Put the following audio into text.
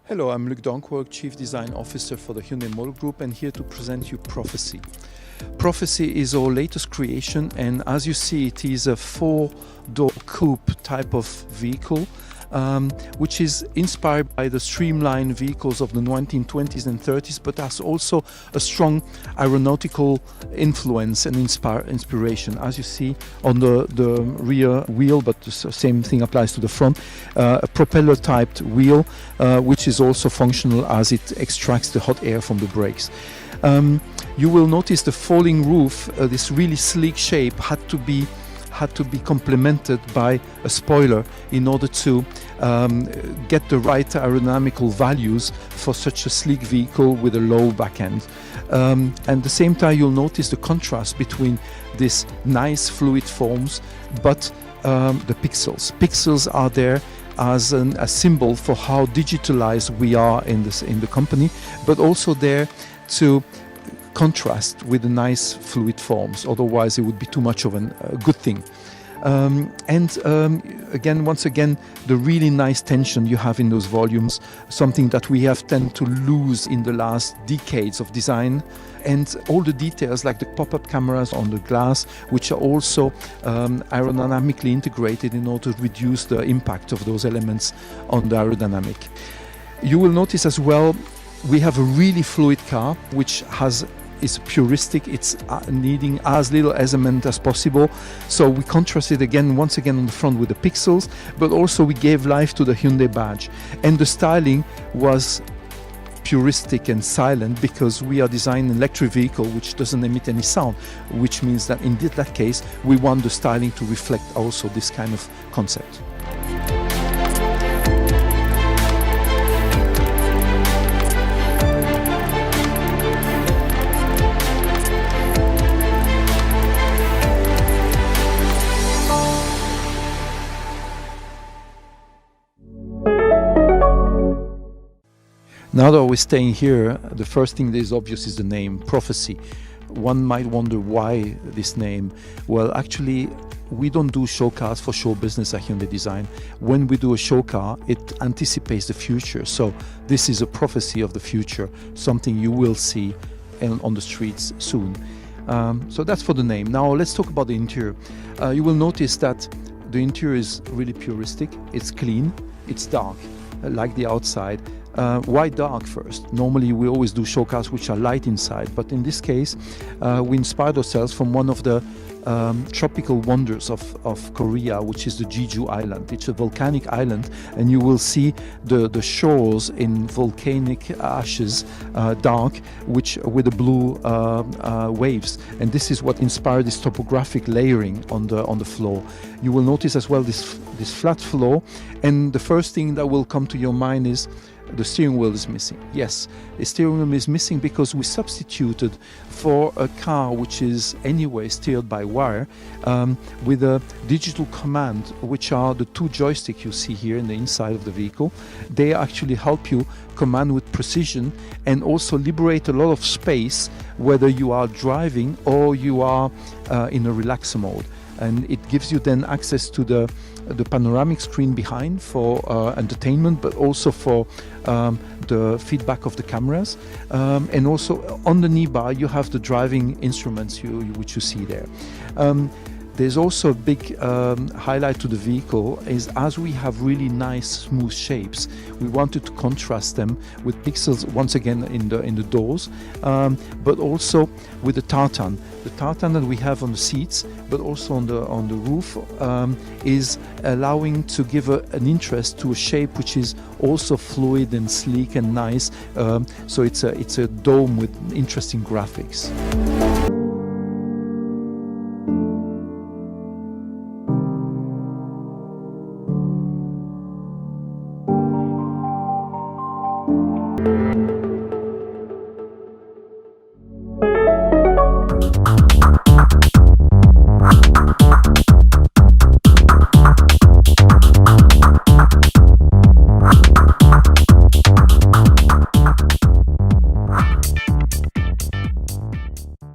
Hello, I'm Luc Donkwerk, Chief Design Officer for the Hyundai Motor Group, and here to present you Profecia. Profecia is our latest creation, and as you see, it is a four-door coupe type of vehicle, which is inspired by the streamlined vehicles of the 1920s and 30s, but has also a strong aeronautical influence and inspiration. As you see on the rear wheel, but the same thing applies to the front, a propeller-typed wheel, which is also functional as it extracts the hot air from the brakes. You will notice the falling roof, this really sleek shape had to be complemented by a spoiler in order to get the right aerodynamical values for such a sleek vehicle with a low back end. And at the same time, you'll notice the contrast between these nice fluid forms, but the pixels. Pixels are there as a symbol for how digitalized we are in the company, but also there to contrast with the nice fluid forms. Otherwise it would be too much of a good thing. Once again, the really nice tension you have in those volumes, something that we have tended to lose in the last decades of design, and all the details like the pop-up cameras on the glass, which are also aerodynamically integrated in order to reduce the impact of those elements on the aerodynamic. You will notice as well, we have a really fluid car, which is puristic. It's needing as little element as possible. So we contrasted once again on the front with the pixels, but also we gave life to the Hyundai badge. And the styling was puristic and silent because we are designing an electric vehicle which doesn't emit any sound, which means that in that case, we want the styling to reflect also this kind of concept. Now that we're staying here, the first thing that is obvious is the name, Profecia. One might wonder why this name. Well, actually, we don't do show cars for show business at Hyundai Design. When we do a show car, it anticipates the future. So this is a prophecy of the future, something you will see on the streets soon. So that's for the name. Now let's talk about the interior. You will notice that the interior is really puristic. It's clean, it's dark, like the outside. Why dark first? Normally we always do show cars which are light inside, but in this case we inspired ourselves from one of the tropical wonders of Korea, which is the Jeju Island. It's a volcanic island, and you will see the shores in volcanic ashes, dark, which with the blue waves. And this is what inspired this topographic layering on the floor. You will notice as well this flat floor, and the first thing that will come to your mind is the steering wheel is missing. Yes, the steering wheel is missing because we substituted for a car which is anyway steered by wire with a digital command, which are the two joysticks you see here in the inside of the vehicle. They actually help you command with precision and also liberate a lot of space, whether you are driving or you are in a relaxer mode. And it gives you then access to the panoramic screen behind for entertainment, but also for the feedback of the cameras. And also on the knee bar, you have the driving instruments which you see there. There's also a big highlight to the vehicle is as we have really nice smooth shapes, we wanted to contrast them with pixels once again in the doors, but also with the tartan. The tartan that we have on the seats, but also on the roof, is allowing to give an interest to a shape which is also fluid and sleek and nice. So it's a dome with interesting graphics.